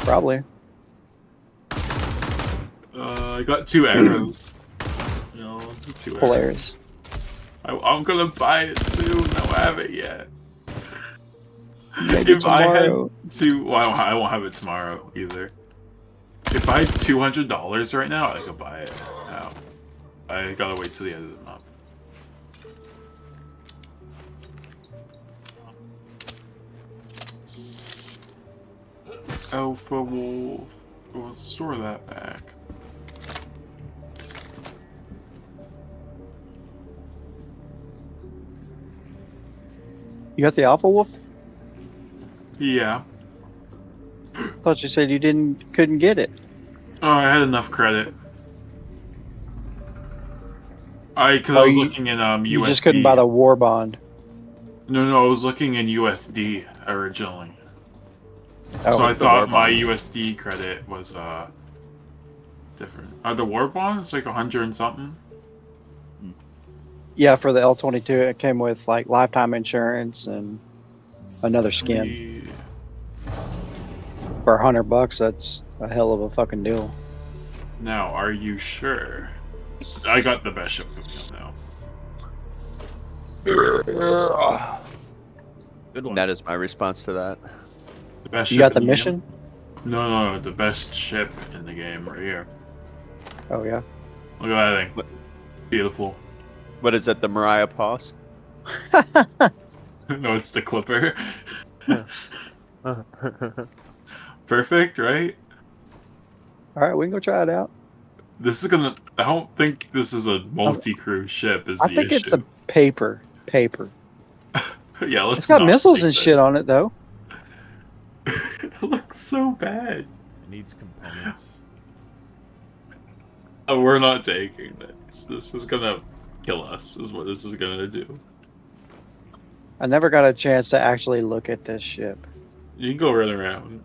Probably. I got 2 arrows. You know, 2 Polaris. I'm gonna buy it soon. No, I haven't yet. Maybe If I had tomorrow. well, I won't have it tomorrow either. If I had $200 right now, I could buy it. Now, I gotta wait till the end of the month. Alpha Wolf. We'll store that back. You got the Alpha Wolf? Yeah. Thought you said you couldn't get it. Oh, I had enough credit. Cause I was looking in USD. You just couldn't buy the war bond. No, I was looking in USD originally. Oh, So I thought my USD credit was different. The war bonds like 100 and something. Yeah, for the L22, it came with like lifetime insurance and another skin. For $100, that's a hell of a fucking deal. Now, are you sure? I got the best ship now. Good one. That is my response to that. The best You ship got the in mission? Game? No, the best ship in the game right here. Oh yeah. Look at that thing. Beautiful. What is it, the Mariah Paws? No, it's the Clipper. Perfect, right? Alright, we can go try it out. This is gonna... I don't think this is a multi-crew ship, is I the think issue. it's a paper. Yeah, let's It's got not missiles take and shit this. on it, though. It looks so bad. It needs components. Oh, we're not taking this. This is gonna kill us, is what this is gonna do. I never got a chance to actually look at this ship. You can go right around.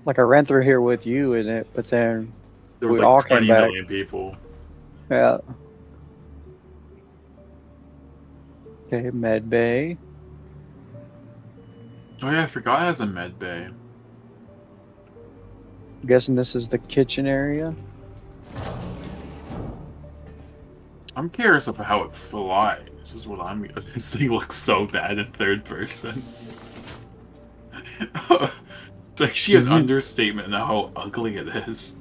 Like I ran through here with you in it, but then There was we like all 20 came back. million people. Yeah. Okay, med bay. Oh yeah, I forgot it has a med bay. I'm guessing this is the kitchen area. I'm curious of how it flies. This is what I'm. This thing looks so bad in third person. It's actually an understatement of how ugly it is.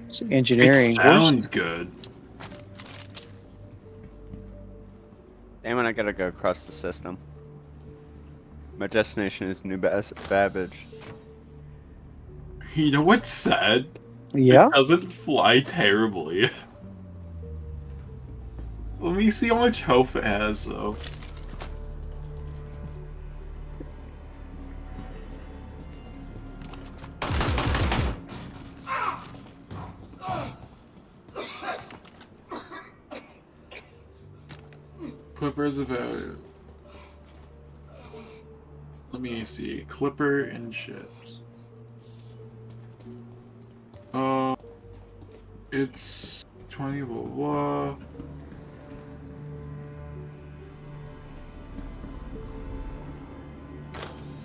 It's engineering. It sounds good. Damn it, I gotta go across the system. My destination is New Babbage. You know what's sad? Yeah. It doesn't fly terribly. Let me see how much health it has, though. Clippers of value. Let me see. Clipper and ships. It's 20 blah blah.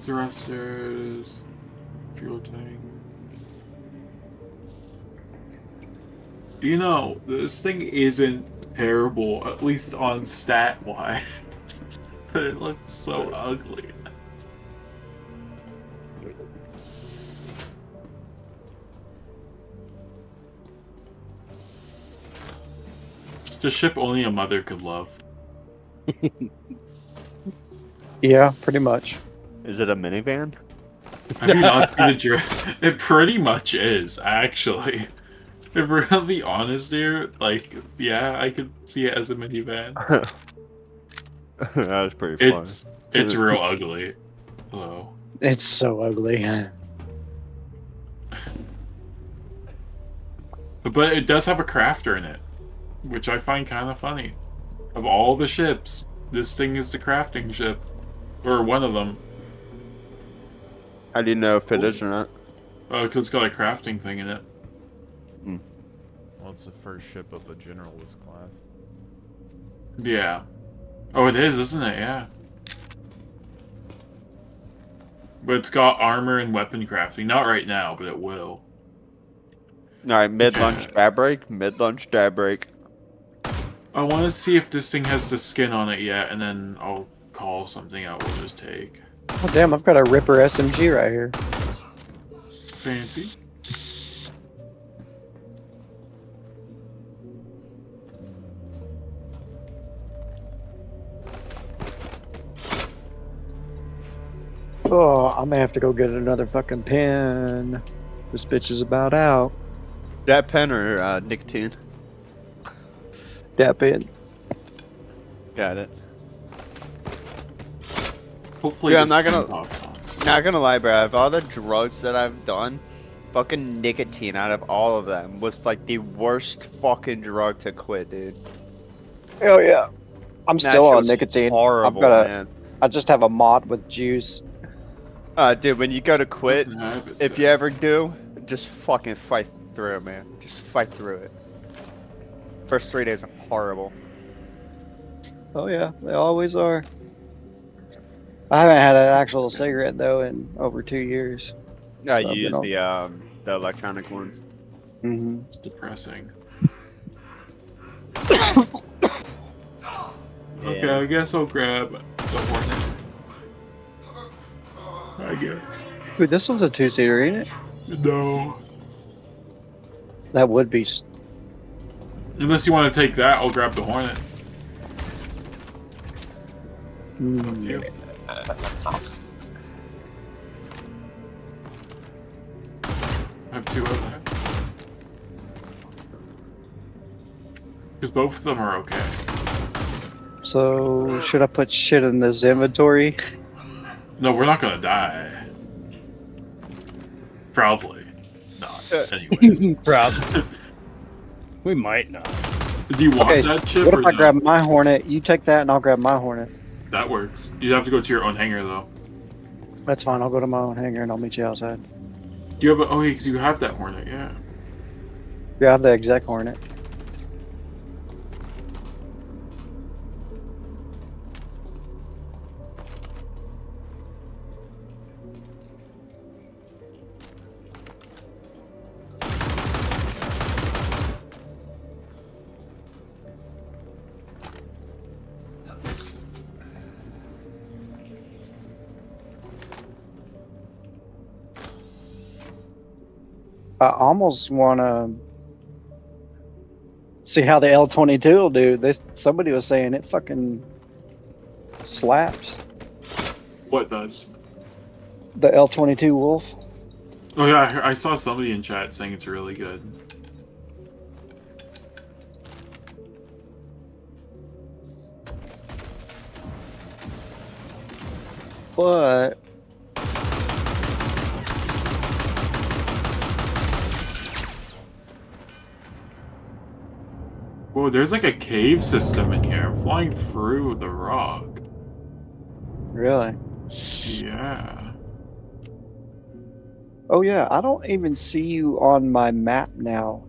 Thrusters, fuel tank. You know, this thing isn't terrible, at least on stat-wise. But it looks so ugly. It's the ship only a mother could love. Yeah, pretty much. Is it a minivan? Have you not seen the drift? It pretty much is, actually. If we're gonna be honest here, like, yeah, I could see it as a minivan. That was pretty fun. It's real ugly. Hello. It's so ugly. But it does have a crafter in it, which I find kind of funny. Of all the ships, this thing is the crafting ship. Or one of them. How do you know if it is or not? Oh, because it's got a crafting thing in it. Well, it's the first ship of a generalist class. Yeah. Oh, it is, isn't it? Yeah. But it's got armor and weapon crafting. Not right now, but it will. Alright, mid-lunch Okay. dab break. Mid-lunch dab break. I want to see if this thing has the skin on it yet, and then I'll call something out we'll just take. Oh damn! I've got a Ripper SMG right here. Fancy. Oh, I may have to go get another fucking pen. This bitch is about out. That pen or nicotine? That pen. Got it. Hopefully Dude, this I'm not thing gonna- pops on. Not gonna lie, bro. Of all the drugs that I've done, fucking nicotine out of all of them was like the worst fucking drug to quit, dude. Hell yeah! I'm That still shit on was nicotine. Horrible, I've got man. I just have a mod with juice. Dude, when you go to quit, Doesn't have it, if so. you ever do, just fucking fight through it, man. Just fight through it. First 3 days are horrible. Oh yeah, they always are. I haven't had an actual cigarette though in over 2 years. Yeah, So you I've been use on. the electronic ones. Mm-hmm. It's depressing. Okay, Yeah. I guess I'll grab the Hornet. I guess. Dude, this one's a 2-seater, ain't it? No. That would be. Unless you want to take that, I'll grab the Hornet. Up to you. I have 2 of them. Because both of them are okay. So should I put shit in this inventory? No, we're not gonna die. Probably not. Anyways. Probably. We might not. Do you want Okay, that chip what or if I no? grab my Hornet? You take that, and I'll grab my Hornet. That works. You have to go to your own hangar though. That's fine. I'll go to my own hangar, and I'll meet you outside. Do you have a? Oh, because you have that Hornet, yeah. Yeah, I have the exec Hornet. I almost want to see how the L-22 will do. Somebody was saying it fucking slaps. What does? The L-22 Wolf. Oh yeah, I saw somebody in chat saying it's really good. But Whoa, there's like a cave system in here. I'm flying through the rock. really, Yeah. oh yeah, I don't even see you on my map now.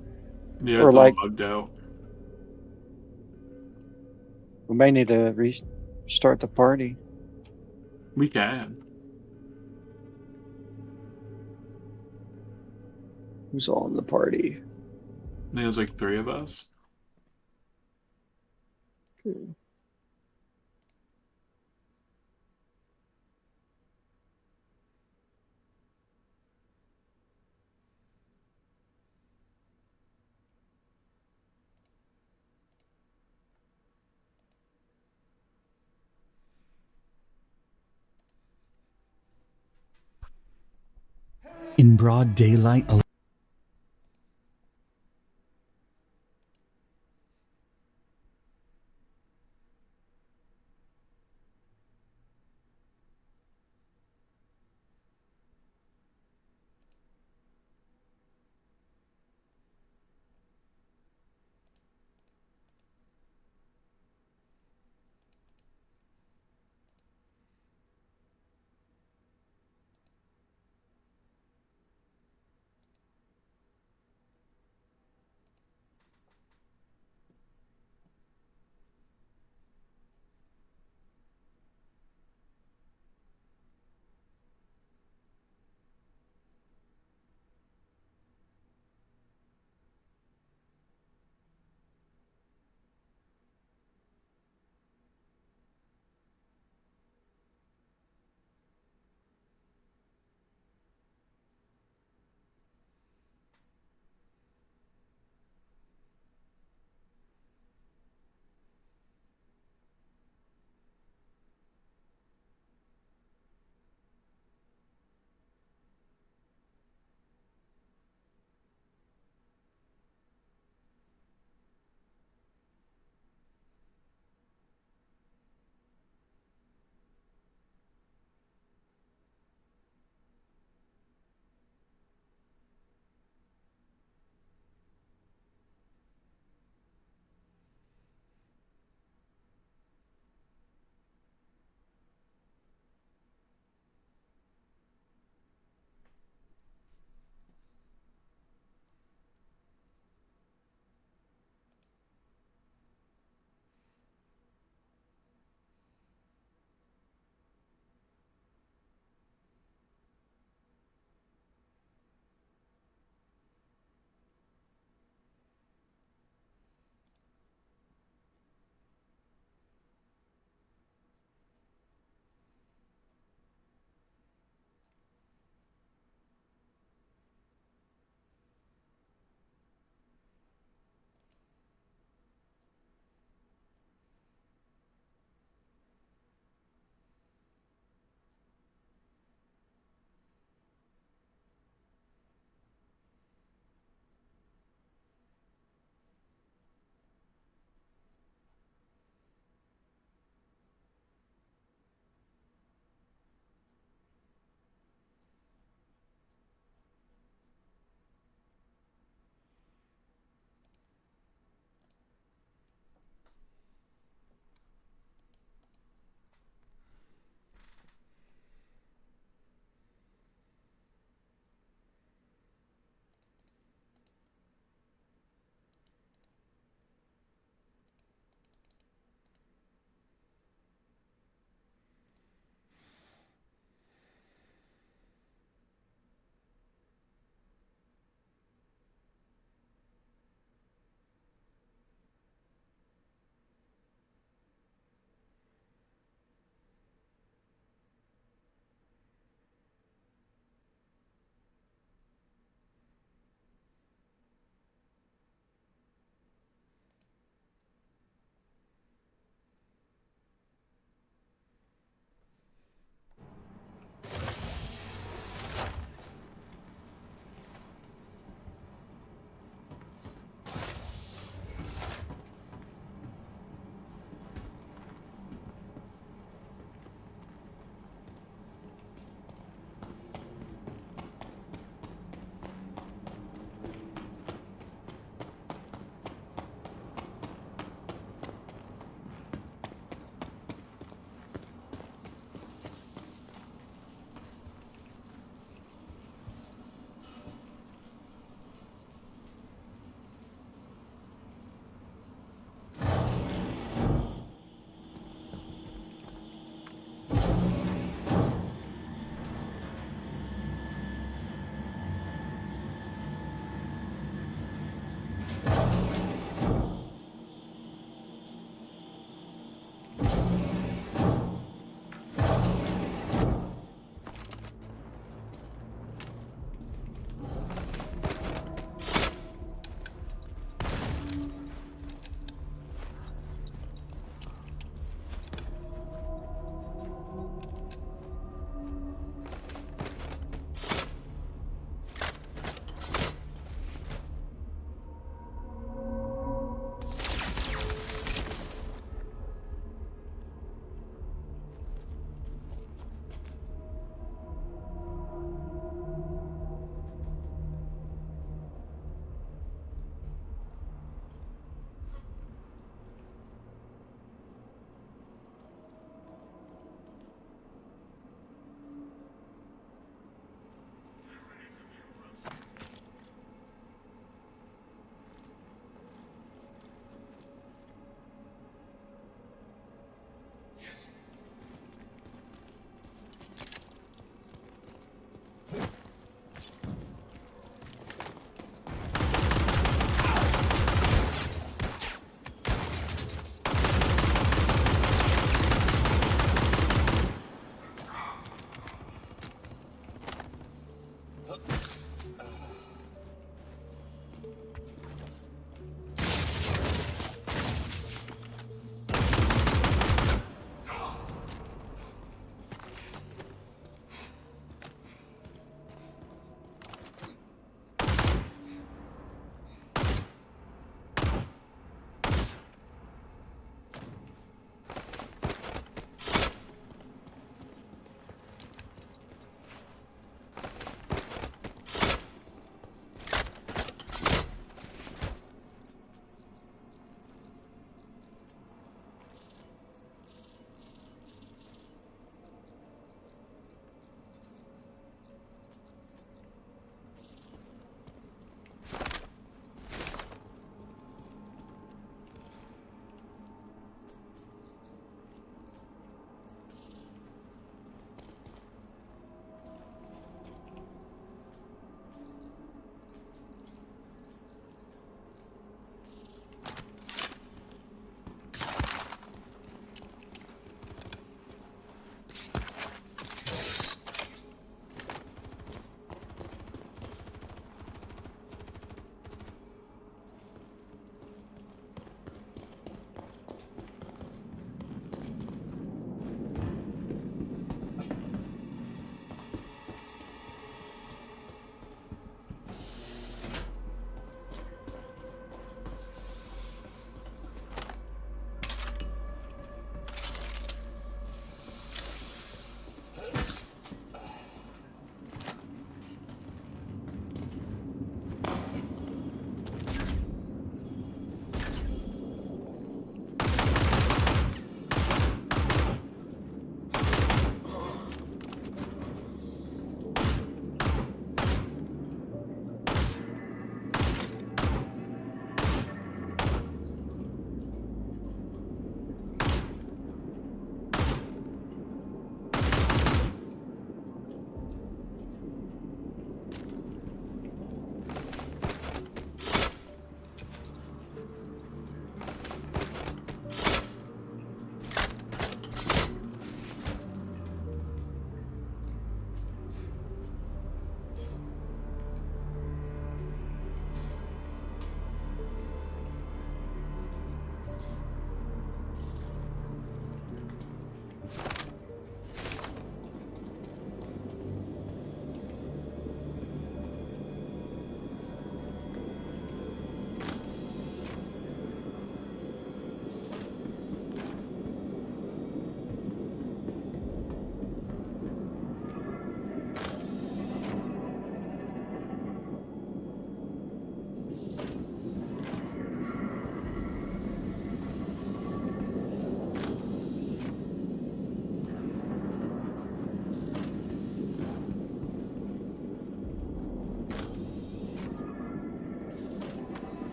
Yeah, Or it's like- all bugged out. We may need to restart the party. We can. Who's all in the party? I think there's like 3 of us. In broad daylight,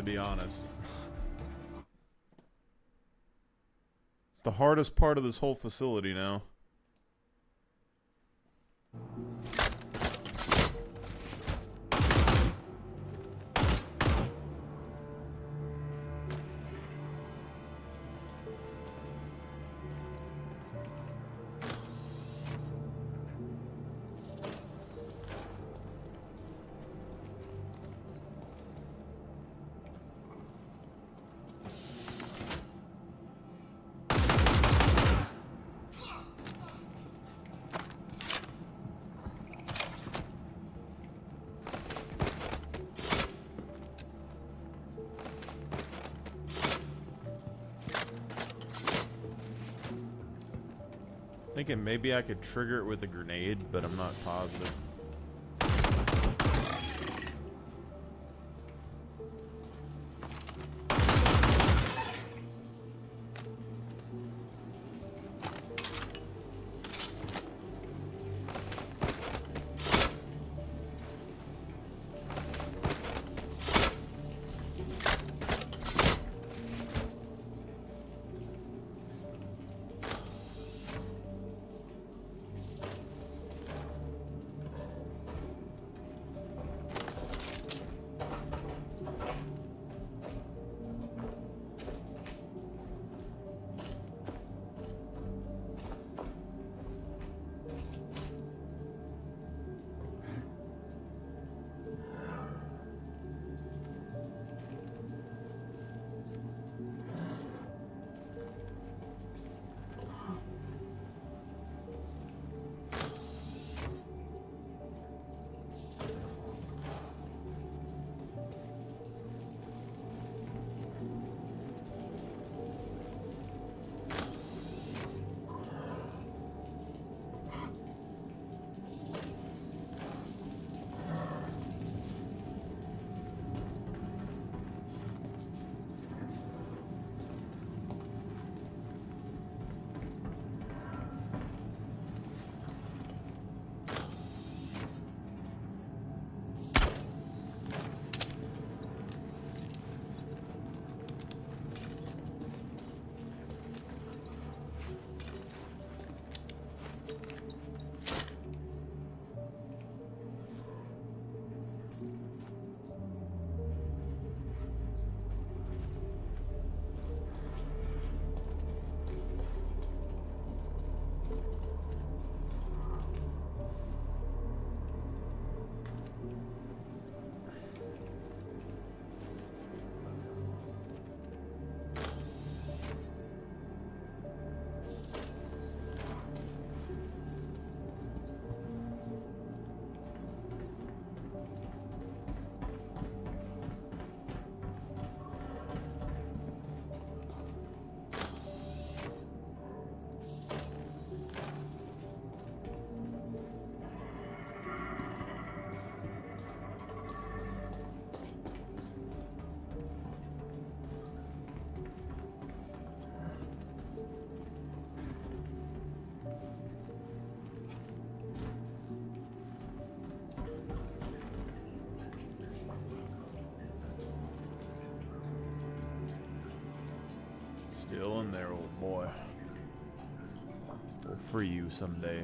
be honest. It's the hardest part of this whole facility now. Thinking maybe I could trigger it with a grenade, but I'm not positive. Still in there, old boy. We'll free you someday.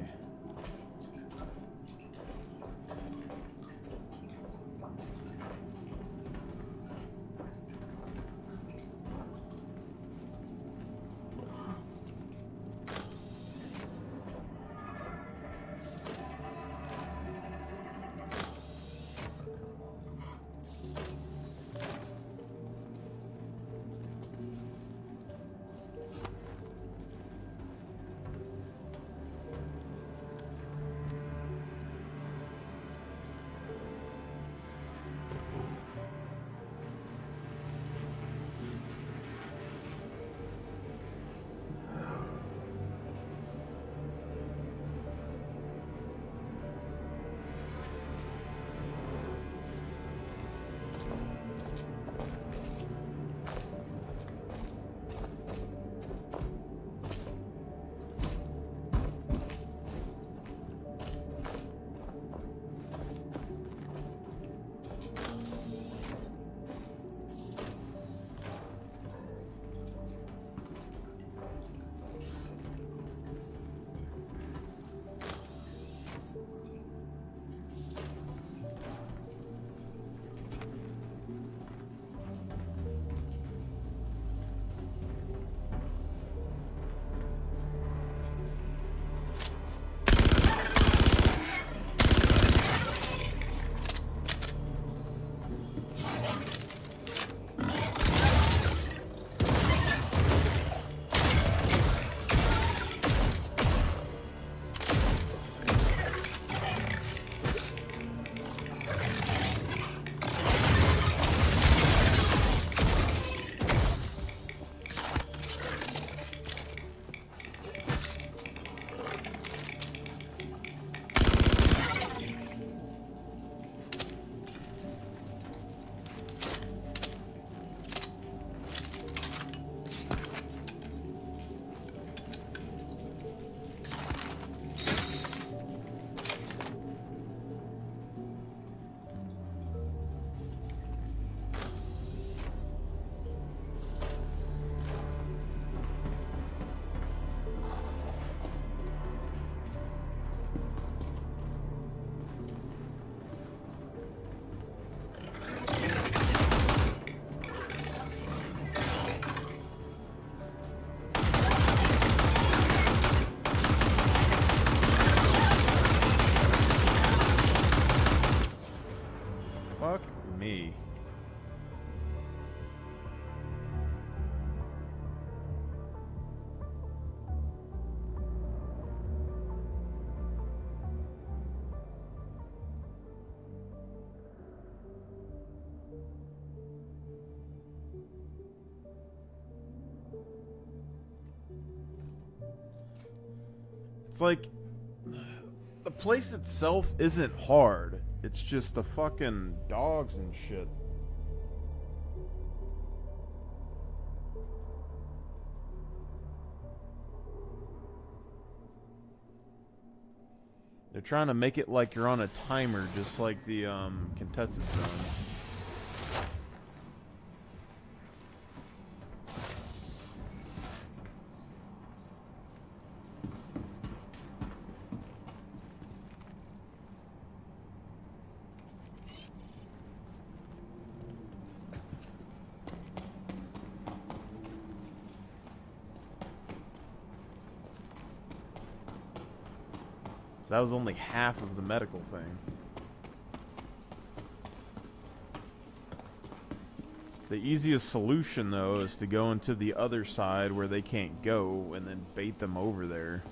It's like the place itself isn't hard. It's just the fucking dogs and shit. They're trying to make it like you're on a timer, just like the contested zones. So that was only half of the medical thing. The easiest solution, though, is to go into the other side where they can't go and then bait them over there.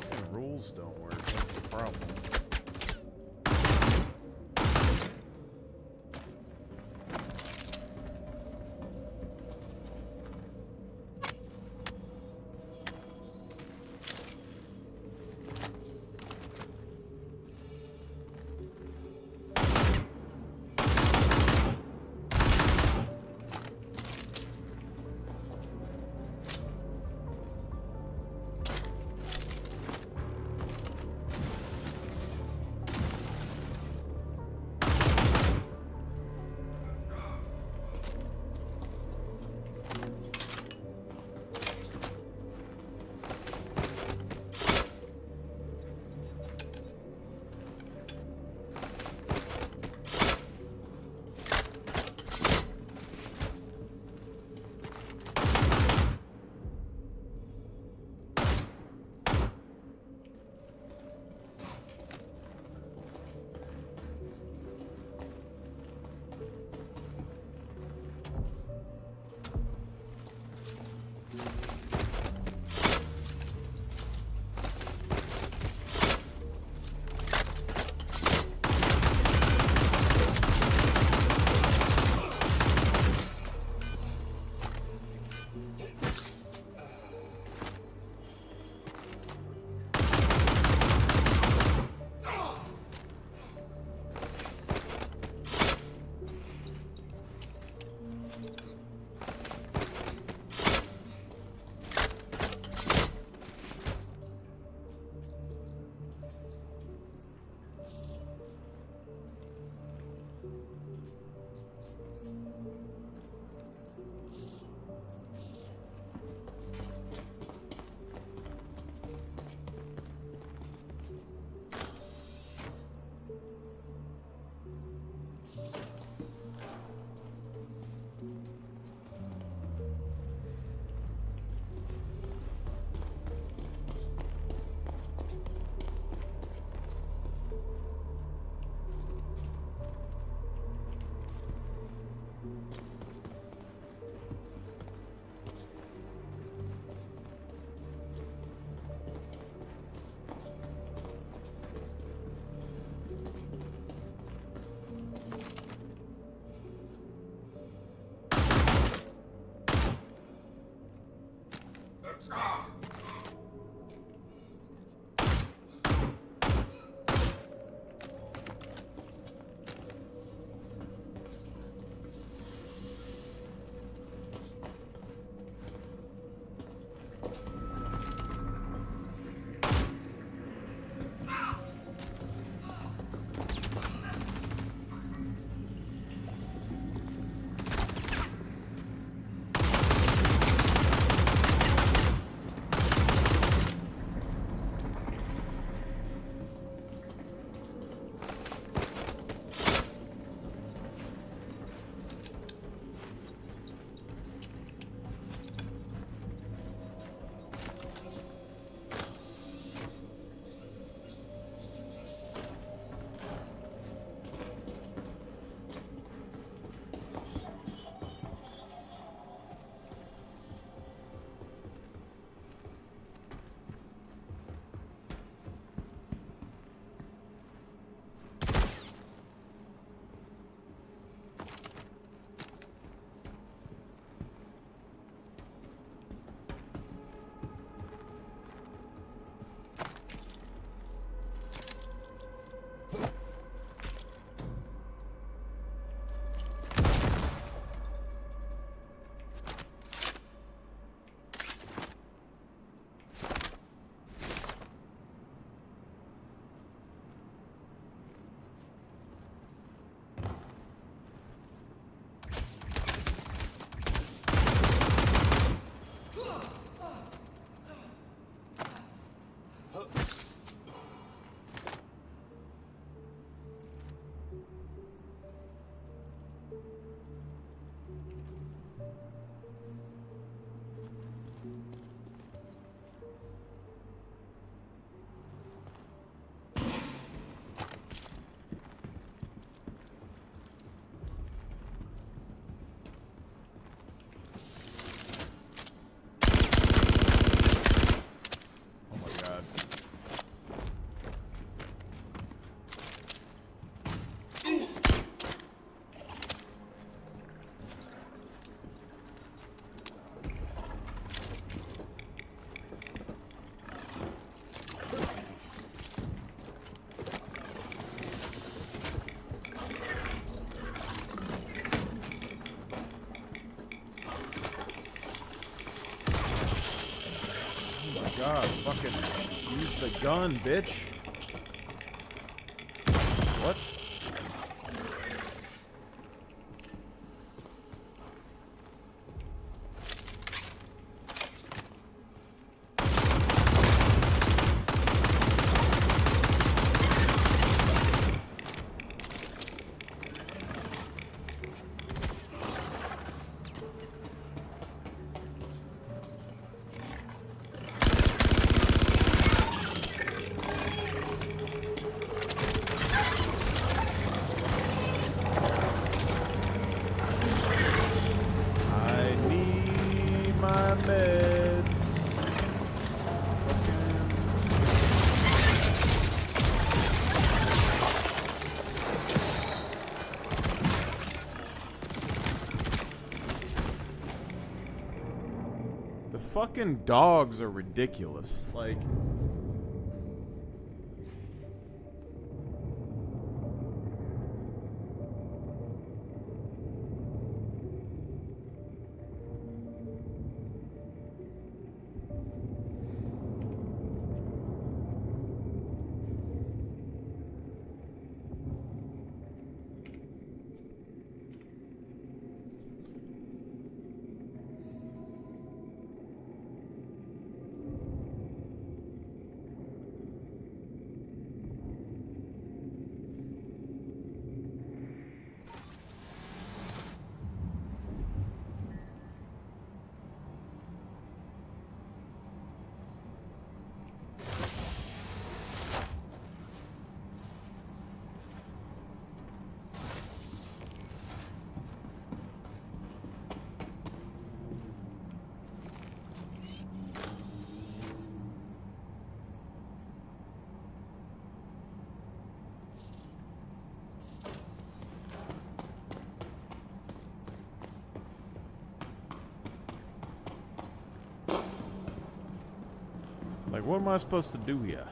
fucking rules don't work. That's the problem. fucking use the gun, bitch. What? I need my meds. The fucking dogs are ridiculous. Like, what am I supposed to do here?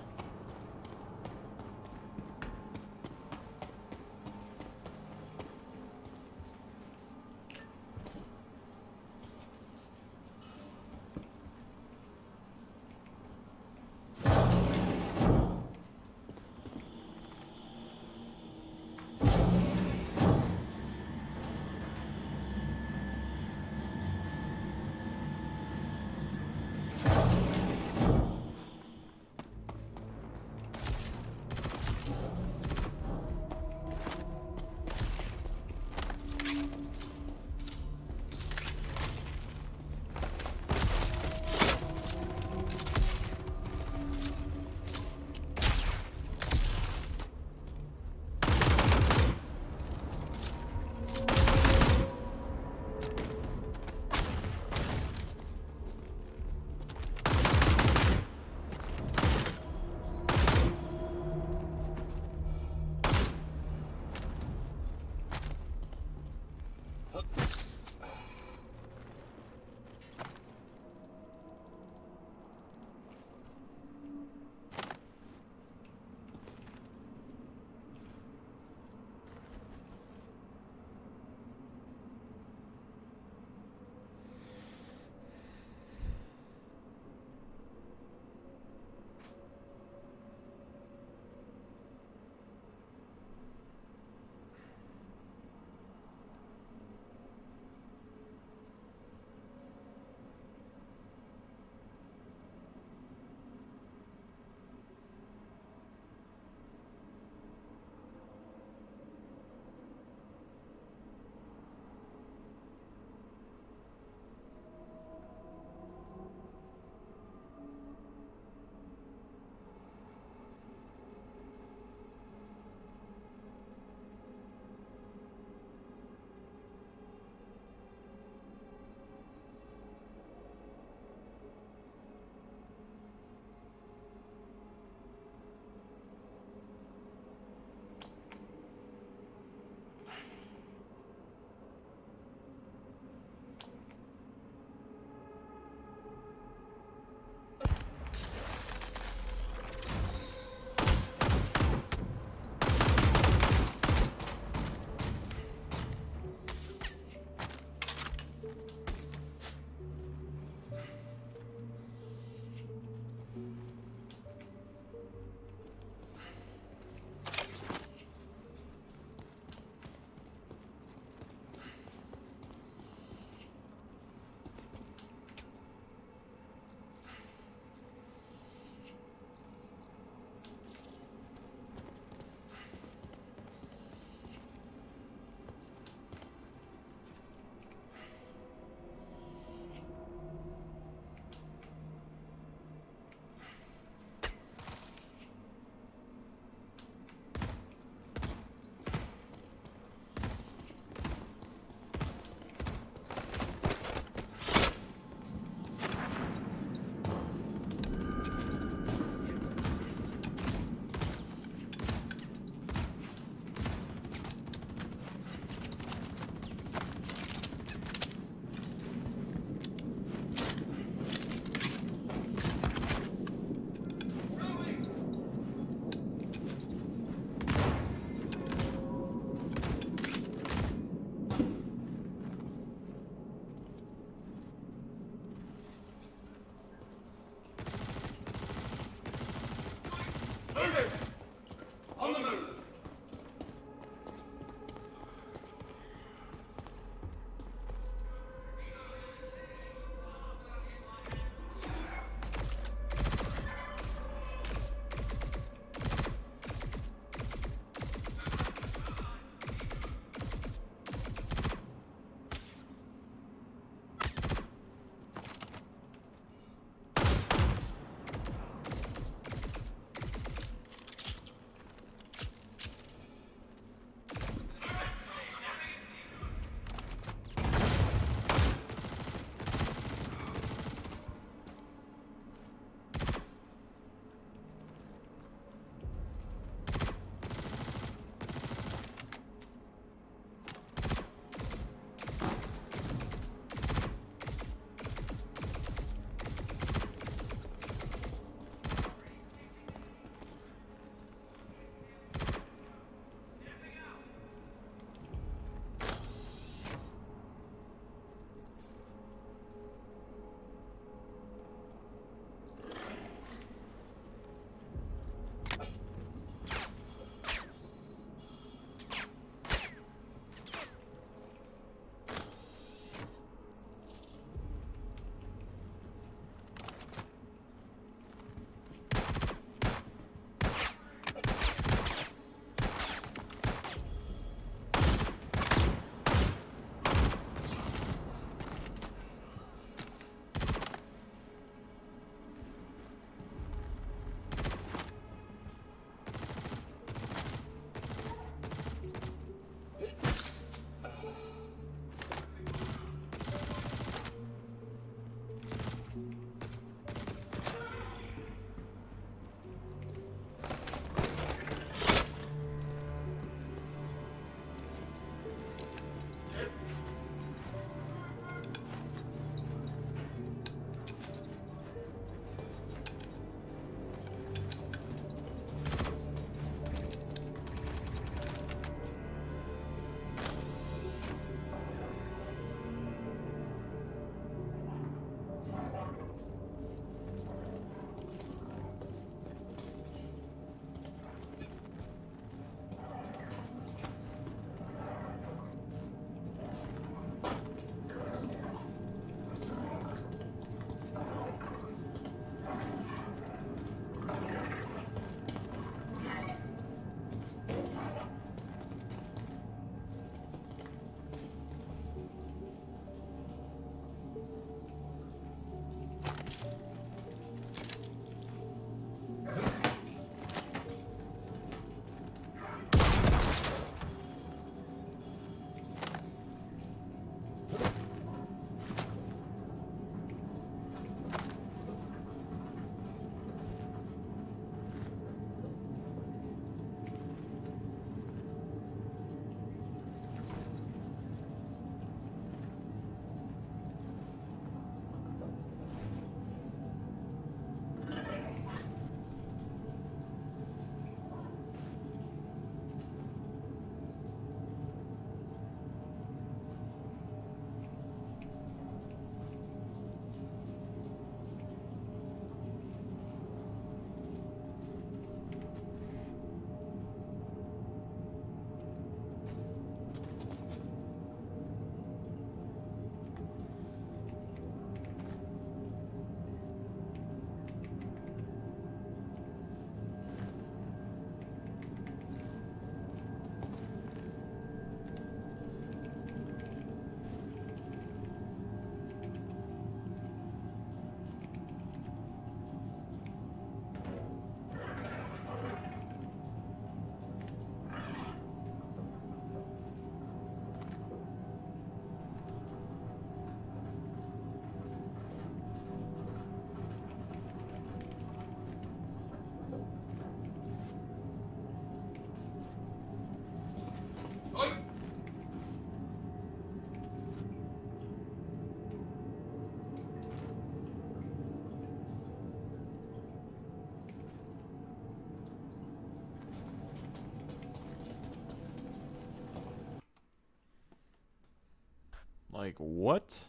Like, what?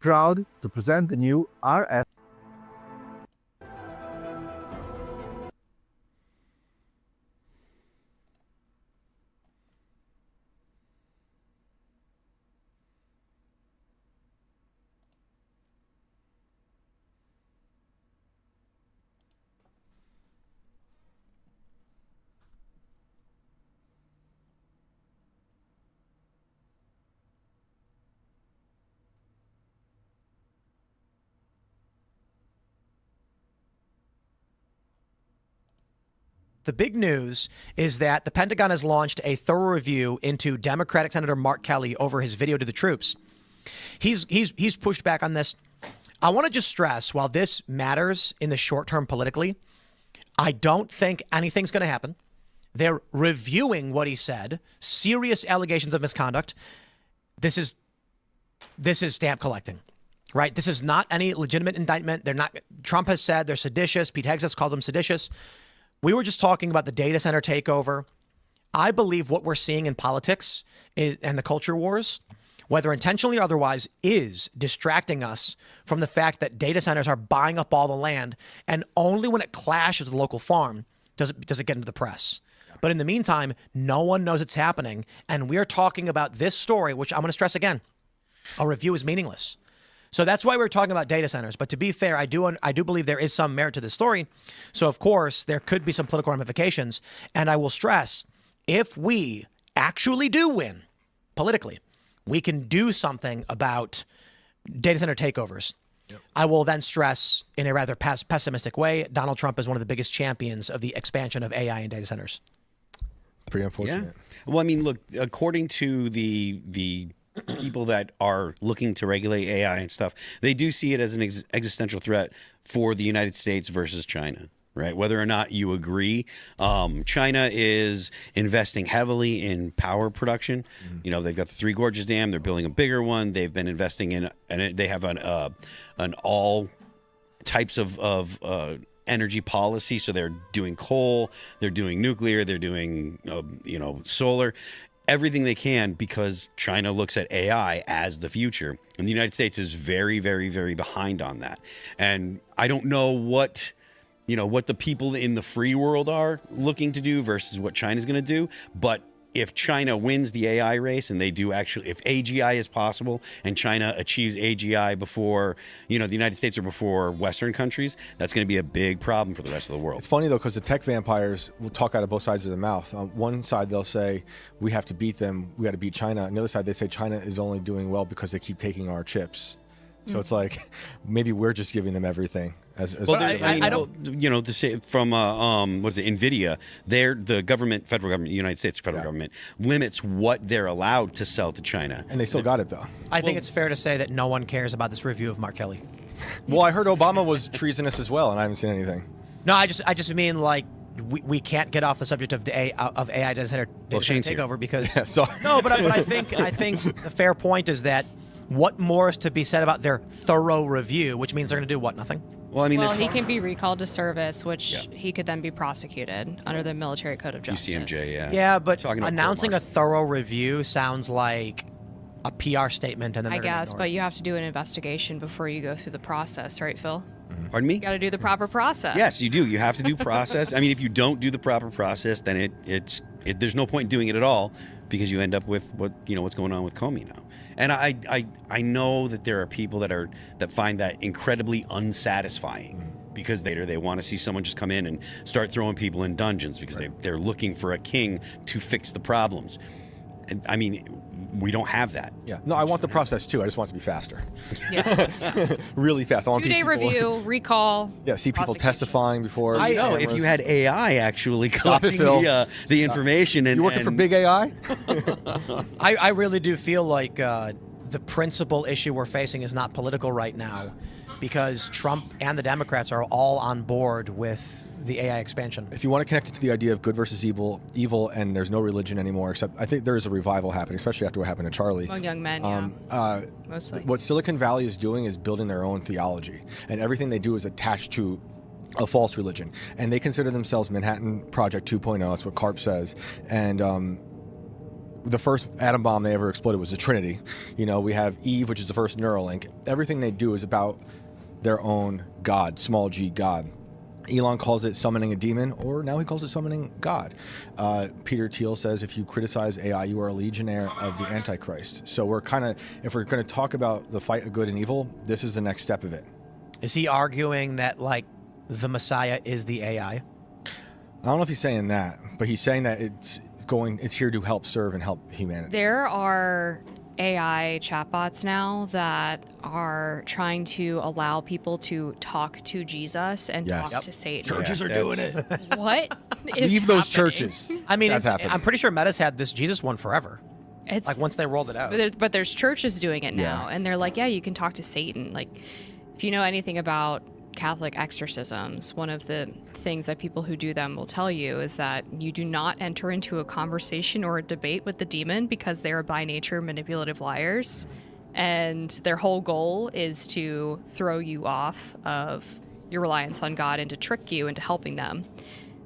Proud to present the new RF. The big news is that the Pentagon has launched a thorough review into Democratic Senator Mark Kelly over his video to the troops. He's pushed back on this. I want to just stress, while this matters in the short term politically, I don't think anything's going to happen. They're reviewing what he said, serious allegations of misconduct. This is stamp collecting, right? This is not any legitimate indictment. They're not. Trump has said they're seditious. Pete Hegseth called them seditious. We were just talking about the data center takeover. I believe what we're seeing in politics and the culture wars, whether intentionally or otherwise, is distracting us from the fact that data centers are buying up all the land, and only when it clashes with the local farm does it get into the press. But in the meantime, no one knows it's happening, and we're talking about this story, which I'm going to stress again. A review is meaningless. So that's why we're talking about data centers. But to be fair, I do believe there is some merit to this story. So, of course, there could be some political ramifications. And I will stress, if we actually do win politically, we can do something about data center takeovers. Yep. I will then stress, in a rather pessimistic way, Donald Trump is one of the biggest champions of the expansion of AI in data centers. Pretty unfortunate. Yeah. Well, I mean, look, according to the people that are looking to regulate AI and stuff, they do see it as an existential threat for the United States versus China, right? Whether or not you agree, China is investing heavily in power production. Mm-hmm. You know, they've got the Three Gorges Dam. They're building a bigger one. They've been investing in, and they have an all types of energy policy. So they're doing coal, they're doing nuclear, they're doing, solar. Everything they can, because China looks at AI as the future. And the United States is very, very, very behind on that. And I don't know what what the people in the free world are looking to do versus what China's going to do. But if China wins the AI race and they do actually, if AGI is possible and China achieves AGI before, the United States or before Western countries, that's going to be a big problem for the rest of the world. It's funny though, because the tech vampires will talk out of both sides of their mouth. On one side, they'll say, we have to beat them. We got to beat China. On the other side, they say China is only doing well because they keep taking our chips. So it's like, maybe we're just giving them everything. Well, I don't, to say from what is it, NVIDIA? The federal government, United States federal government limits what they're allowed to sell to China, and they still got it though. I think it's fair to say that no one cares about this review of Mark Kelly. Well, I heard Obama was treasonous as well, and I haven't seen anything. No, I just mean like we can't get off the subject of AI data center takeover because no, but I think the fair point is that what more is to be said about their thorough review, which means they're going to do what? Nothing. Well, he can be recalled to service, which he could then be prosecuted under the Military Code of Justice. UCMJ, yeah. Yeah, but announcing a thorough review sounds like a PR statement, and then I guess, but you have to do an investigation before you go through the process, right, Phil? Pardon me? You got to do the proper process. Yes, you do. You have to do process. I mean, if you don't do the proper process, then there's no point in doing it at all because you end up with what's going on with Comey now. And I know that there are people that find that incredibly unsatisfying because they want to see someone just come in and start throwing people in dungeons because they're looking for a king to fix the problems. And, I mean, we don't have that. Yeah. No, I want the process too. I just want it to be faster. Yeah. Really fast. I want 2-day review, recall. Yeah, see people testifying before. I know. If you had AI actually collecting the information and... You working for big AI? I really do feel like the principal issue we're facing is not political right now because Trump and the Democrats are all on board with the AI expansion. If you want to connect it to the idea of good versus evil, and there's no religion anymore, except I think there is a revival happening, especially after what happened to Charlie. Among young men, mostly. What Silicon Valley is doing is building their own theology, and everything they do is attached to a false religion. And they consider themselves Manhattan Project 2.0, that's what Karp says. And the first atom bomb they ever exploded was the Trinity. We have Eve, which is the first Neuralink. Everything they do is about their own God, small g God. Elon calls it summoning a demon, or now he calls it summoning God. Peter Thiel says if you criticize AI, you are a legionnaire of the Antichrist. So if we're going to talk about the fight of good and evil, this is the next step of it. Is he arguing that, like, the Messiah is the AI? I don't know if he's saying that, but he's saying that it's here to help serve and help humanity. There are AI chatbots now that are trying to allow people to talk to Jesus and talk to Satan. Churches are doing it. What is Leave those happening? churches. I mean, That's happening. I'm pretty sure Meta's had this Jesus one forever. It's like once they rolled it out. But there's churches doing it now, and they're like, yeah, you can talk to Satan. Like, if you know anything about Catholic exorcisms, one of the things that people who do them will tell you is that you do not enter into a conversation or a debate with the demon because they are by nature manipulative liars, and their whole goal is to throw you off of your reliance on God and to trick you into helping them.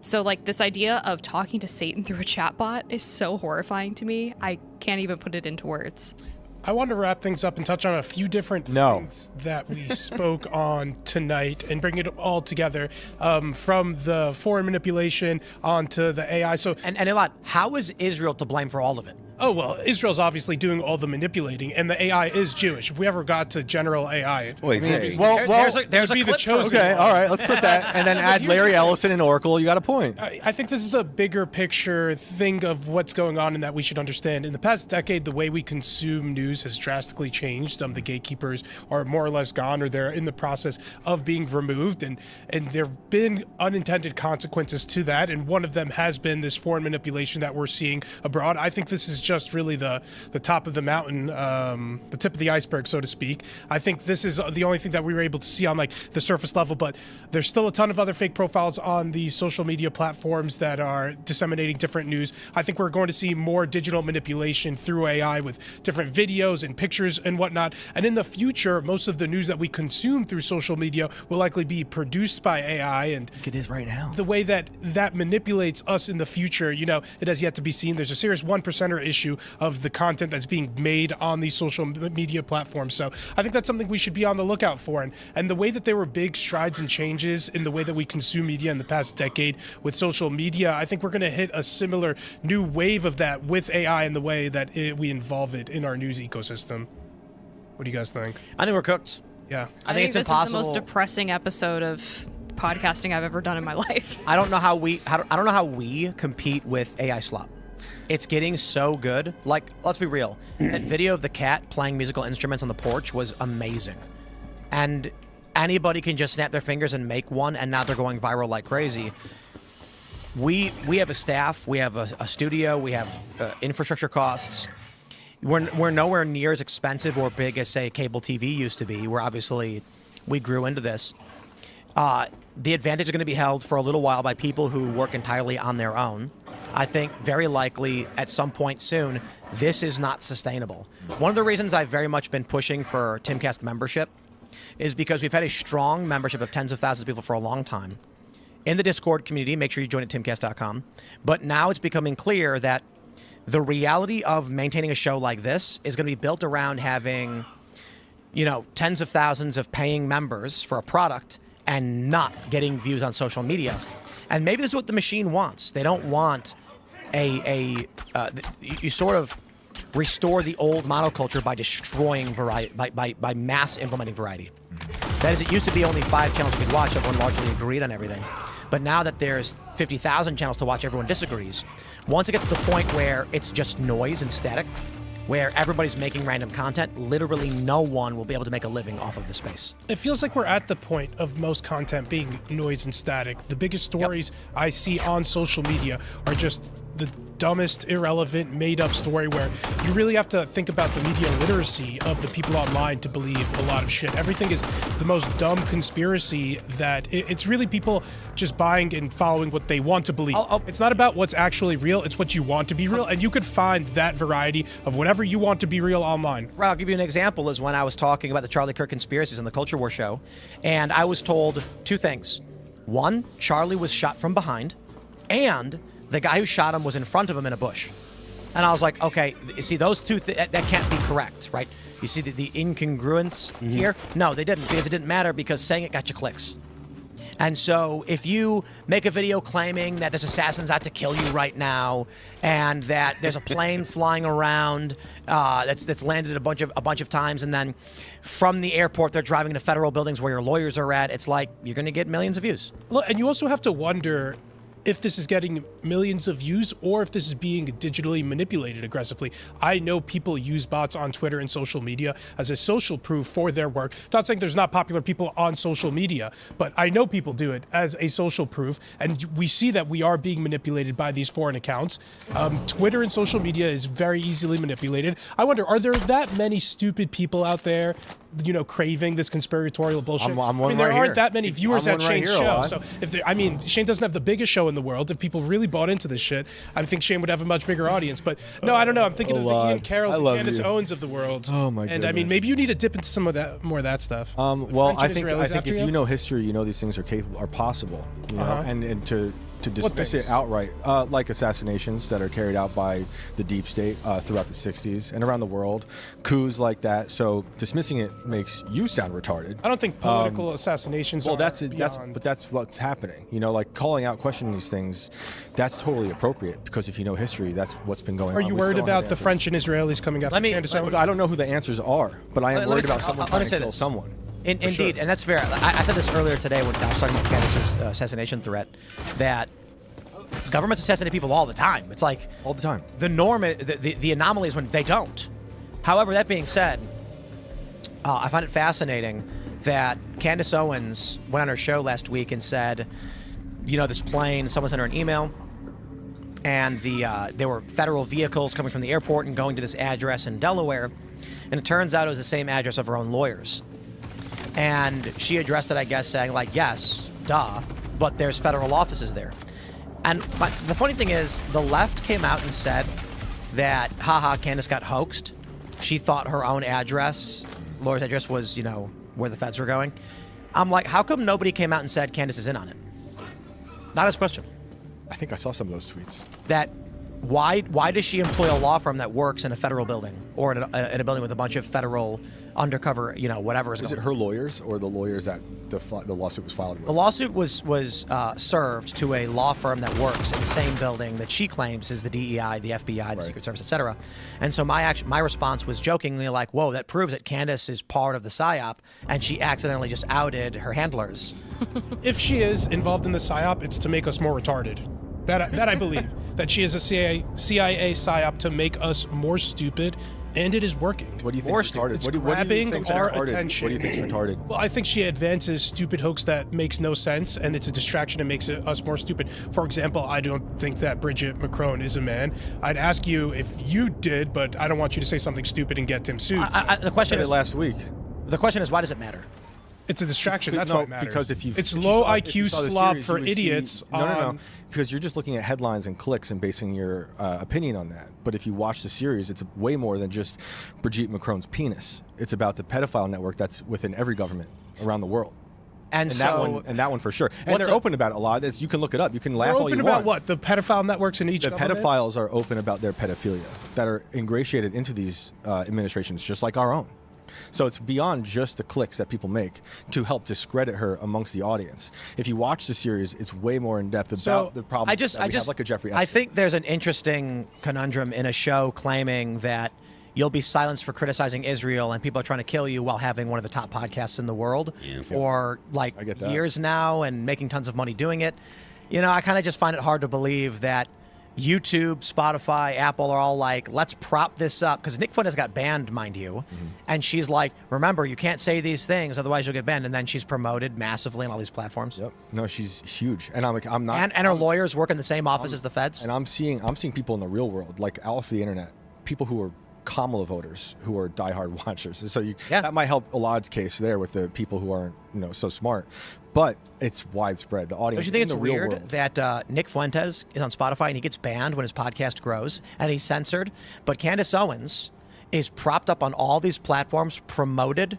So, like, this idea of talking to Satan through a chatbot is so horrifying to me. I can't even put it into words. I want to wrap things up and touch on a few different things that we spoke on tonight and bring it all together, from the foreign manipulation onto the AI. So, and Elad, how is Israel to blame for all of it? Oh, well, Israel's obviously doing all the manipulating, and the AI is Jewish. If we ever got to general AI, there's a clip chosen Okay, one. all right, let's clip that, and then add Larry Ellison and Oracle. You got a point. I think this is the bigger picture thing of what's going on and that we should understand. In the past decade, the way we consume news has drastically changed. The gatekeepers are more or less gone, or they're in the process of being removed, and there have been unintended consequences to that, and one of them has been this foreign manipulation that we're seeing abroad. I think this is just really the top of the mountain, the tip of the iceberg, so to speak. I think this is the only thing that we were able to see on like the surface level, but there's still a ton of other fake profiles on the social media platforms that are disseminating different news. I think we're going to see more digital manipulation through AI with different videos and pictures and whatnot. And in the future, most of the news that we consume through social media will likely be produced by AI. And it is right now. The way that manipulates us in the future, it has yet to be seen. There's a serious 1%er issue issue of the content that's being made on these social media platforms. So I think that's something we should be on the lookout for. And the way that there were big strides and changes in the way that we consume media in the past decade with social media, I think we're going to hit a similar new wave of that with AI and the way that we involve it in our news ecosystem. What do you guys think? I think we're cooked. Yeah. I think it's this impossible. is the most depressing episode of podcasting I've ever done in my life. I don't know how we compete with AI slop. It's getting so good. Like, let's be real. That video of the cat playing musical instruments on the porch was amazing. And anybody can just snap their fingers and make one, and now they're going viral like crazy. We have a staff, we have a studio, we have infrastructure costs. We're nowhere near as expensive or big as, say, cable TV used to be. We grew into this. The advantage is going to be held for a little while by people who work entirely on their own. I think very likely at some point soon, this is not sustainable. One of the reasons I've very much been pushing for Timcast membership is because we've had a strong membership of tens of thousands of people for a long time. In the Discord community, make sure you join at timcast.com. But now it's becoming clear that the reality of maintaining a show like this is going to be built around having, tens of thousands of paying members for a product and not getting views on social media. And maybe this is what the machine wants. They don't want you sort of restore the old monoculture by destroying variety, by mass implementing variety. That is, it used to be only 5 channels you could watch, everyone largely agreed on everything. But now that there's 50,000 channels to watch, everyone disagrees. Once it gets to the point where it's just noise and static, where everybody's making random content, literally no one will be able to make a living off of the space. It feels like we're at the point of most content being noise and static. The biggest stories I see on social media are just the dumbest, irrelevant, made-up story where you really have to think about the media literacy of the people online to believe a lot of shit. Everything is the most dumb conspiracy that it's really people just buying and following what they want to believe. It's not about what's actually real, it's what you want to be real, and you could find that variety of whatever you want to be real online. Right, I'll give you an example is when I was talking about the Charlie Kirk conspiracies on the Culture War show, and I was told 2 things. 1, Charlie was shot from behind, and the guy who shot him was in front of him in a bush. And I was like, okay, you see, those 2 that can't be correct, right? You see the incongruence here? No, they didn't, because it didn't matter, because saying it got you clicks. And so if you make a video claiming that there's assassins out to kill you right now, and that there's a plane flying around that's landed a bunch of times, and then from the airport they're driving into federal buildings where your lawyers are at, it's like you're going to get millions of views. Look, and you also have to wonder if this is getting millions of views or if this is being digitally manipulated aggressively. I know people use bots on Twitter and social media as a social proof for their work. Not saying there's not popular people on social media, but I know people do it as a social proof, and we see that we are being manipulated by these foreign accounts. Twitter and social media is very easily manipulated. I wonder, are there that many stupid people out there, craving this conspiratorial bullshit? There aren't that many viewers at Shane's show. So Shane doesn't have the biggest show in the world. If people really bought into this shit, I think Shane would have a much bigger audience. But no, I don't know. I'm thinking of the Ian Carrolls and Candace Owens of the world. Oh my goodness. And maybe you need to dip into some of that, more of that stuff. Well, I think if you know history, you know these things are possible. And to dismiss it outright, like assassinations that are carried out by the deep state throughout the 60s and around the world, coups like that. So dismissing it makes you sound retarded. I don't think political assassinations are that's what's happening. Like calling out, questioning these things, that's totally appropriate, because if you know history, that's what's been going on. Are you worried about the French and Israelis coming after Candace Owens? I don't know who the answers are, but I am worried about someone trying to kill someone. Indeed, sure. And that's fair. I said this earlier today when I was talking about Candace's assassination threat, that governments assassinate people all the time. It's like all the time. The norm, the anomaly is when they don't. However, that being said, I find it fascinating that Candace Owens went on her show last week and said, this plane, someone sent her an email, and there were federal vehicles coming from the airport and going to this address in Delaware, and it turns out it was the same address of her own lawyers. And she addressed it, I guess, saying like, yes, duh, but there's federal offices there. And the funny thing is, the left came out and said that, haha, Candace got hoaxed. She thought her own address, lawyer's address, was, where the feds were going. I'm like, how come nobody came out and said Candace is in on it? Not his question. I think I saw some of those tweets. That Why does she employ a law firm that works in a federal building or in a building with a bunch of federal undercover, whatever is Is going it her lawyers or the lawyers that the lawsuit was filed with? The lawsuit was served to a law firm that works in the same building that she claims is the DEI, the FBI, the Secret Service, etc. And so my response was jokingly like, "Whoa, that proves that Candace is part of the psyop, and she accidentally just outed her handlers." If she is involved in the psyop, it's to make us more retarded. That I believe. That she is a CIA psyop to make us more stupid, and it is working. What do you think is retarded? It's What do you grabbing think our retarded? attention. What do you think is retarded? Well, I think she advances stupid hoax that makes no sense, and it's a distraction and makes us more stupid. For example, I don't think that Bridget Macron is a man. I'd ask you if you did, but I don't want you to say something stupid and get Tim sued. The question I said it is last week. The question is, why does it matter? It's a distraction. That's no, why it matters. because if you it's if low you saw, if you IQ saw the slob series, for you would see- idiots. No, because you're just looking at headlines and clicks and basing your opinion on that. But if you watch the series, it's way more than just Brigitte Macron's penis. It's about the pedophile network that's within every government around the world. And that one for sure. And they're open about it a lot. You can look it up. You can laugh all you open want. about what? The pedophile networks in each The government? pedophiles are open about their pedophilia that are ingratiated into these administrations, just like our own. So it's beyond just the clicks that people make to help discredit her amongst the audience. If you watch the series, it's way more in depth about the problem. Have, like a Jeffrey Epstein. I think there's an interesting conundrum in a show claiming that you'll be silenced for criticizing Israel and people are trying to kill you while having one of the top podcasts in the world for like years now and making tons of money doing it. I kind of just find it hard to believe that YouTube, Spotify, Apple are all like, let's prop this up. Because Nick Fuentes got banned, mind you. And she's like, remember, you can't say these things, otherwise you'll get banned. And then she's promoted massively on all these platforms. Yep. No, she's huge. And I'm not. And her lawyers work in the same office as the feds. And I'm seeing people in the real world, like off the internet, people who are Kamala voters who are diehard watchers. So that might help Alad's case there with the people who aren't so smart. But it's widespread. The audience. Don't you think in it's the real weird world. that Nick Fuentes is on Spotify and he gets banned when his podcast grows and he's censored, but Candace Owens is propped up on all these platforms, promoted,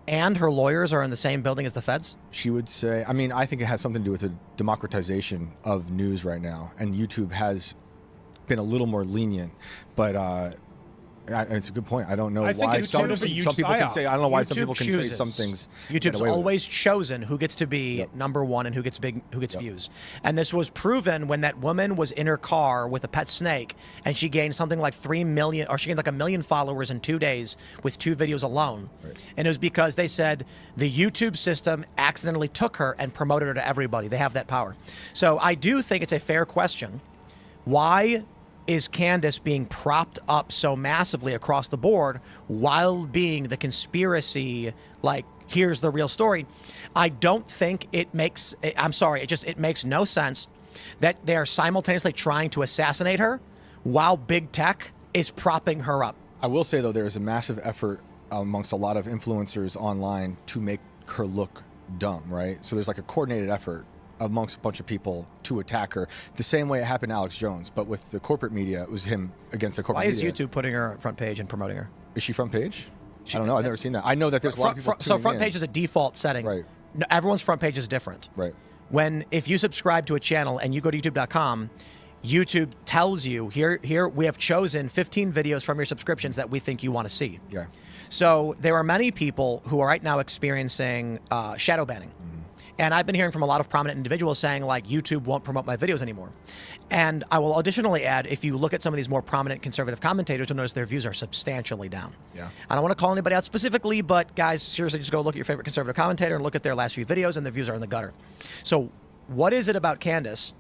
and her lawyers are in the same building as the feds? She would say, I think it has something to do with the democratization of news right now, and YouTube has been a little more lenient, but it's a good point. I don't know why some people can say. I don't know why some people can say some things. YouTube's always chosen who gets to be number one and who gets views. And this was proven when that woman was in her car with a pet snake, and she gained something like 3 million, or she gained like 1 million followers in 2 days with 2 videos alone. Right. And it was because they said the YouTube system accidentally took her and promoted her to everybody. They have that power. So I do think it's a fair question. Why is Candace being propped up so massively across the board while being the conspiracy, like, here's the real story? I don't think it makes, it makes no sense that they're simultaneously trying to assassinate her while big tech is propping her up. I will say, though, there is a massive effort amongst a lot of influencers online to make her look dumb, right? So there's like a coordinated effort amongst a bunch of people to attack her, the same way it happened to Alex Jones, but with the corporate media, it was him against the corporate media. Why is YouTube putting her on front page and promoting her? Is she front page? I don't know. I've never seen that. I know that there's a lot of people So front in. page is a default setting. Right. No, everyone's front page is different. Right. If you subscribe to a channel and you go to youtube.com, YouTube tells you, here we have chosen 15 videos from your subscriptions that we think you want to see. Yeah. So there are many people who are right now experiencing shadow banning. And I've been hearing from a lot of prominent individuals saying, like, YouTube won't promote my videos anymore. And I will additionally add, if you look at some of these more prominent conservative commentators, you'll notice their views are substantially down. Yeah. I don't want to call anybody out specifically, but guys, seriously, just go look at your favorite conservative commentator and look at their last few videos, and their views are in the gutter. So what is it about Candace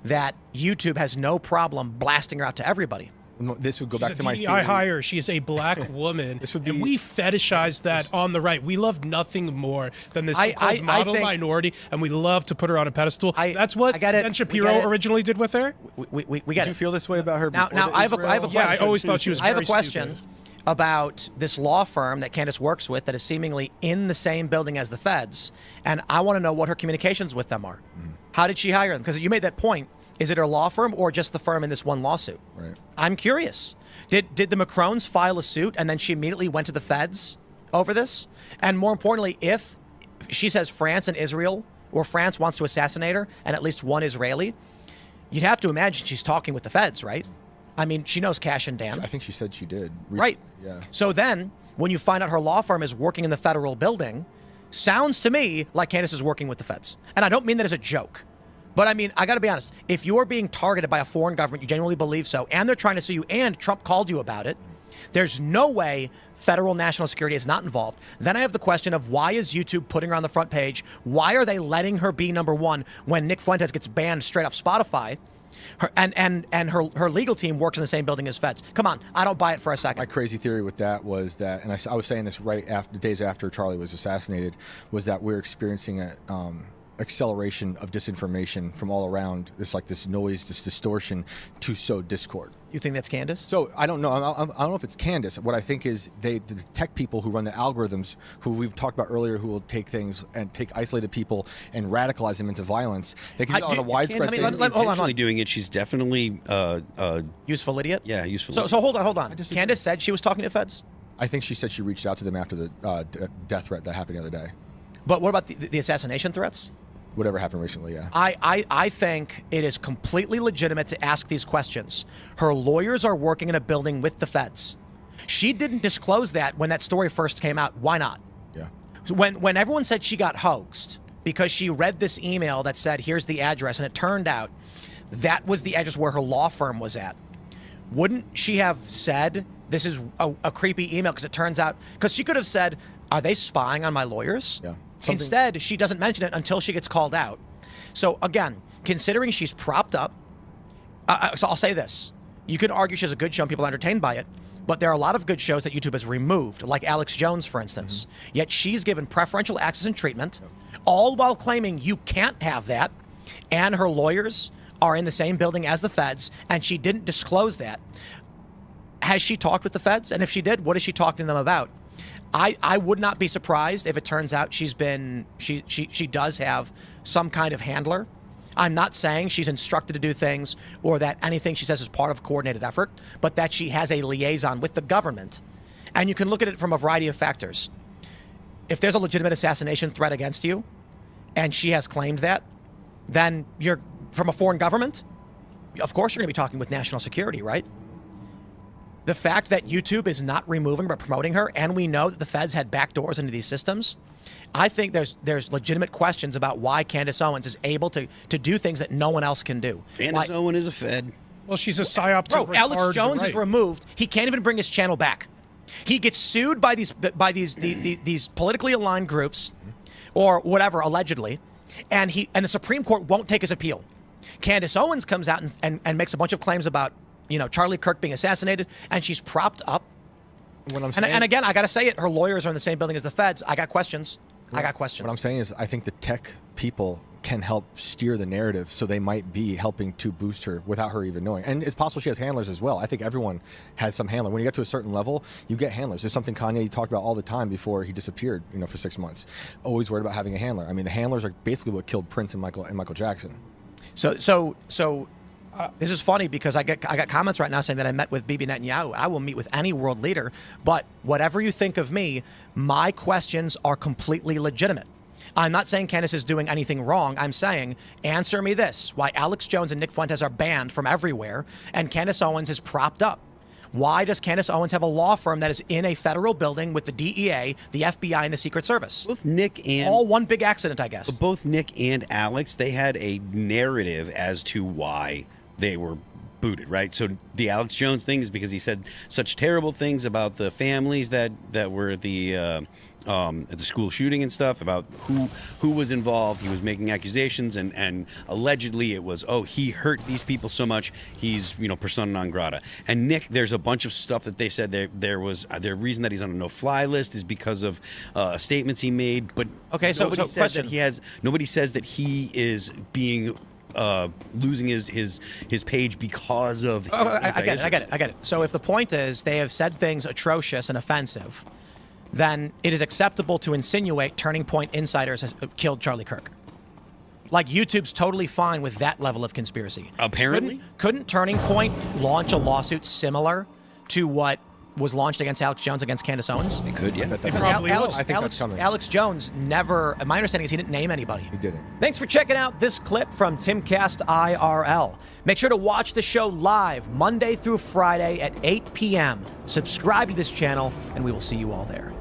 that YouTube has no problem blasting her out to everybody? This would go back to my theory. DEI hire. She's a black woman. And we fetishize that on the right. We love nothing more than this so-called model minority, and we love to put her on a pedestal. That's what Ben Shapiro originally did with her. We get Did you feel this way about her now, before I have a question. Yeah, I always thought she was I have very a question stupid. about this law firm that Candace works with that is seemingly in the same building as the feds, and I want to know what her communications with them are. How did she hire them? Because you made that point. Is it her law firm or just the firm in this one lawsuit? Right. I'm curious. Did the Macrons file a suit and then she immediately went to the feds over this? And more importantly, if she says France and Israel, or France wants to assassinate her, and at least one Israeli, you'd have to imagine she's talking with the feds, right? I mean, she knows Cash and Dan. I think she said she did. Right. Yeah. So then, when you find out her law firm is working in the federal building, sounds to me like Candace is working with the feds. And I don't mean that as a joke. But I mean, I got to be honest. If you're being targeted by a foreign government, you genuinely believe so, and they're trying to sue you, and Trump called you about it, there's no way federal national security is not involved. Then I have the question of why is YouTube putting her on the front page? Why are they letting her be number one when Nick Fuentes gets banned straight off Spotify? Her legal team works in the same building as feds. Come on, I don't buy it for a second. My crazy theory with that was that, and I was saying this right after, days after Charlie was assassinated, was that we're experiencing a acceleration of disinformation from all around. This noise, this distortion to sow discord. You think that's Candace? So I don't know. I don't know if it's Candace. What I think is the tech people who run the algorithms, who we've talked about earlier, who will take things and take isolated people and radicalize them into violence. They can do it on a widespread Candace isn't intentionally doing it. She's definitely useful idiot. Yeah, useful. So hold on. Candace said she was talking to feds. I think she said she reached out to them after the death threat that happened the other day. But what about the assassination threats? Whatever happened recently, yeah. I think it is completely legitimate to ask these questions. Her lawyers are working in a building with the feds. She didn't disclose that when that story first came out. Why not? Yeah. When everyone said she got hoaxed because she read this email that said, here's the address, and it turned out that was the address where her law firm was at, wouldn't she have said, this is a creepy email, because it turns out, because she could have said, are they spying on my lawyers? Yeah. Instead, she doesn't mention it until she gets called out. So again, considering she's propped up, so I'll say this. You can argue she has a good show and people are entertained by it, but there are a lot of good shows that YouTube has removed, like Alex Jones, for instance. Yet she's given preferential access and treatment, all while claiming you can't have that, and her lawyers are in the same building as the feds, and she didn't disclose that. Has she talked with the feds? And if she did, what is she talking to them about? I would not be surprised if it turns out she does have some kind of handler. I'm not saying she's instructed to do things or that anything she says is part of a coordinated effort, but that she has a liaison with the government. And you can look at it from a variety of factors. If there's a legitimate assassination threat against you, and she has claimed that, then you're from a foreign government, of course you're going to be talking with national security, right? The fact that YouTube is not removing but promoting her, and we know that the feds had backdoors into these systems, I think there's legitimate questions about why Candace Owens is able to do things that no one else can do. Candace Owens is a fed. Well, she's a psyop to retard Alex the Jones is right. removed. He can't even bring his channel back. He gets sued by these politically aligned groups, or whatever, allegedly, and the Supreme Court won't take his appeal. Candace Owens comes out and makes a bunch of claims about Charlie Kirk being assassinated, and she's propped up. What I'm saying, and again, I got to say it, her lawyers are in the same building as the feds. I got questions. What I'm saying is I think the tech people can help steer the narrative, so they might be helping to boost her without her even knowing. And it's possible she has handlers as well. I think everyone has some handler. When you get to a certain level, you get handlers. There's something Kanye talked about all the time before he disappeared, for 6 months. Always worried about having a handler. I mean, the handlers are basically what killed Prince and Michael Jackson. So this is funny because I got comments right now saying that I met with Bibi Netanyahu. I will meet with any world leader, but whatever you think of me, my questions are completely legitimate. I'm not saying Candace is doing anything wrong. I'm saying, answer me this: why Alex Jones and Nick Fuentes are banned from everywhere, and Candace Owens is propped up. Why does Candace Owens have a law firm that is in a federal building with the DEA, the FBI, and the Secret Service? Both Nick and... all one big accident, I guess. Both Nick and Alex, they had a narrative as to why they were booted, right? So the Alex Jones thing is because he said such terrible things about the families that were at the school shooting and stuff, about who was involved. He was making accusations, and allegedly it was, he hurt these people so much, he's persona non grata. And Nick, there's a bunch of stuff that they said there was the reason that he's on a no-fly list is because of statements he made. But nobody says that he is being losing his page because of I get it. So if the point is they have said things atrocious and offensive, then it is acceptable to insinuate Turning Point insiders has killed Charlie Kirk. Like, YouTube's totally fine with that level of conspiracy. Apparently. Couldn't Turning Point launch a lawsuit similar to what was launched against Alex Jones against Candace Owens? It could, yeah. Because probably will. Alex, I think that's coming. Alex Jones never, my understanding is he didn't name anybody. He didn't. Thanks for checking out this clip from Timcast IRL. Make sure to watch the show live Monday through Friday at 8 p.m. Subscribe to this channel, and we will see you all there.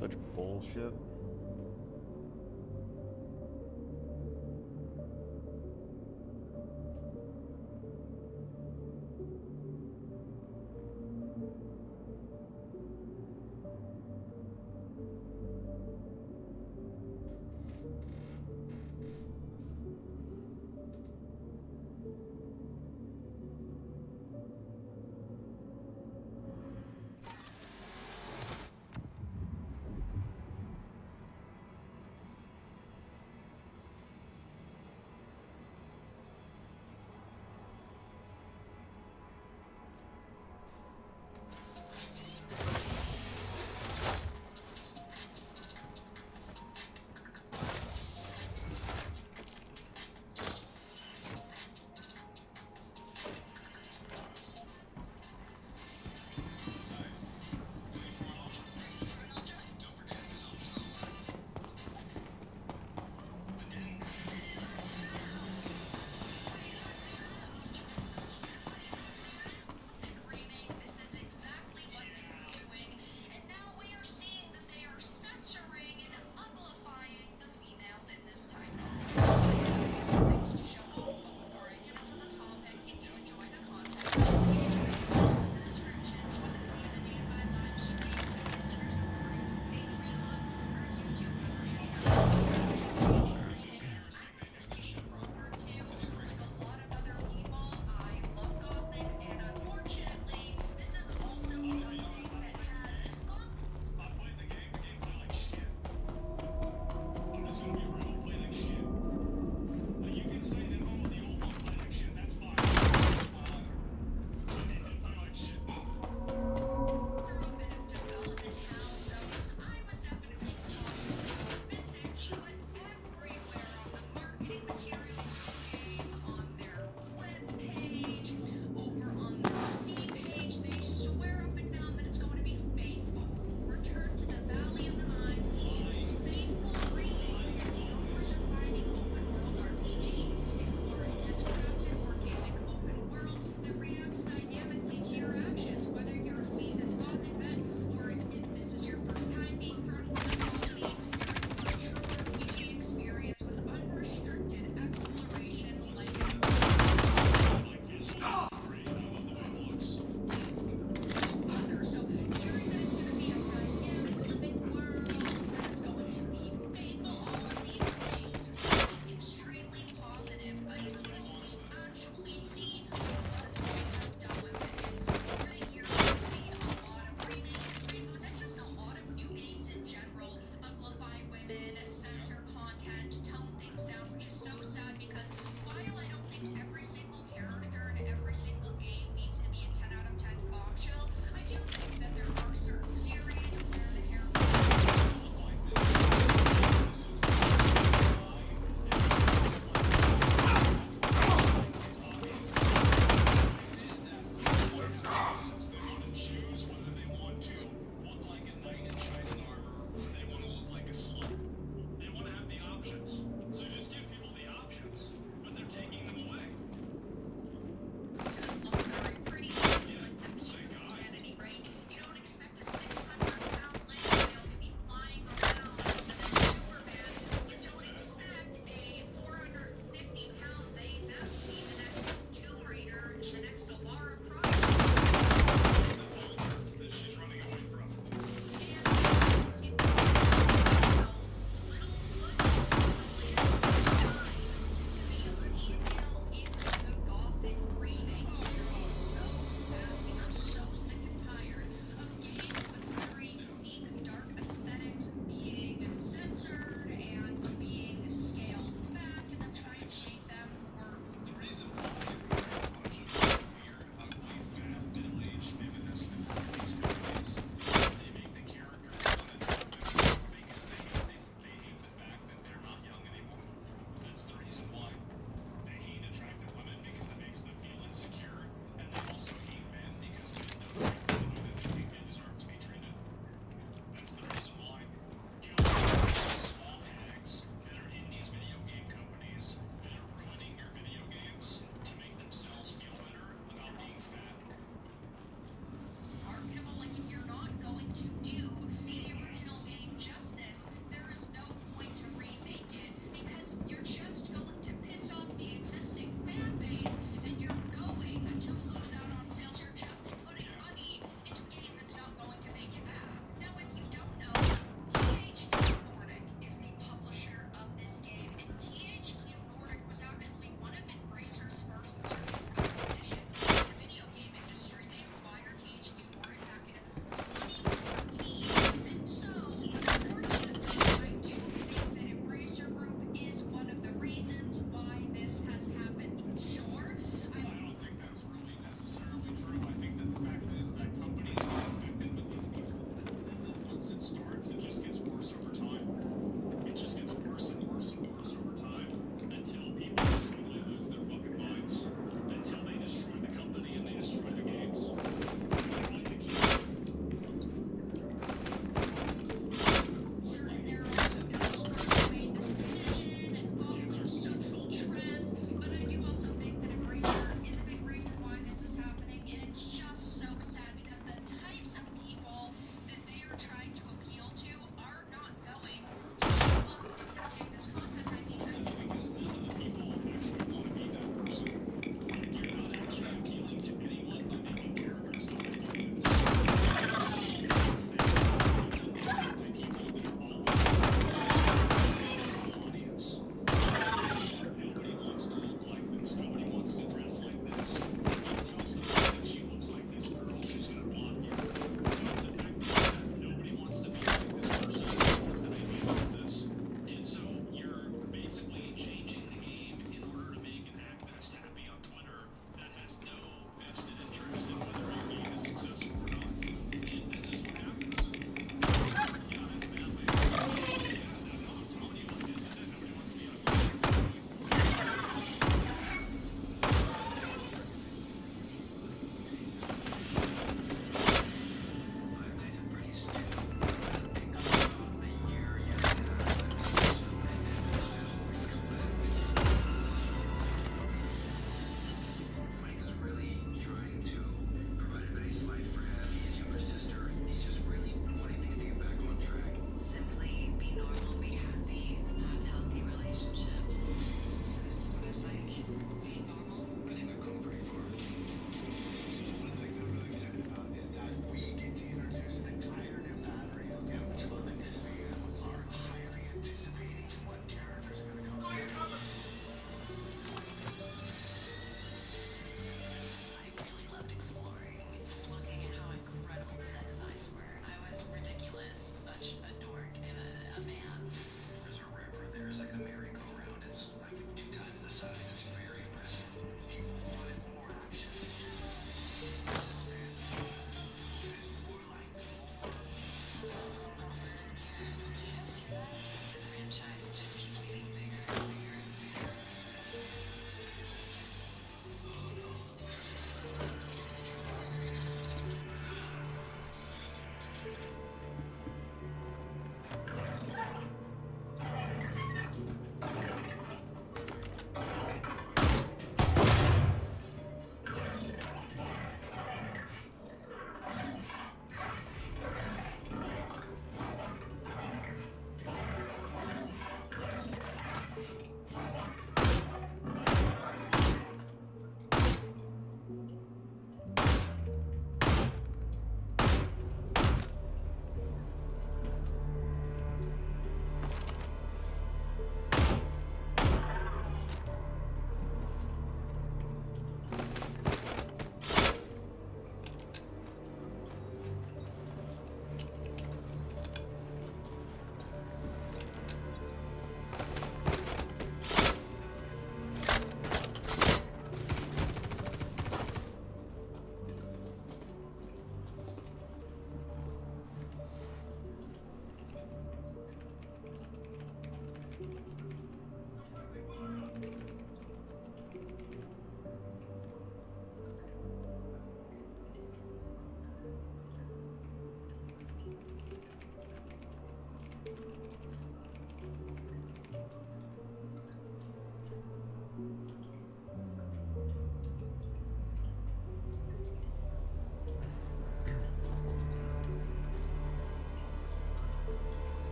Such bullshit.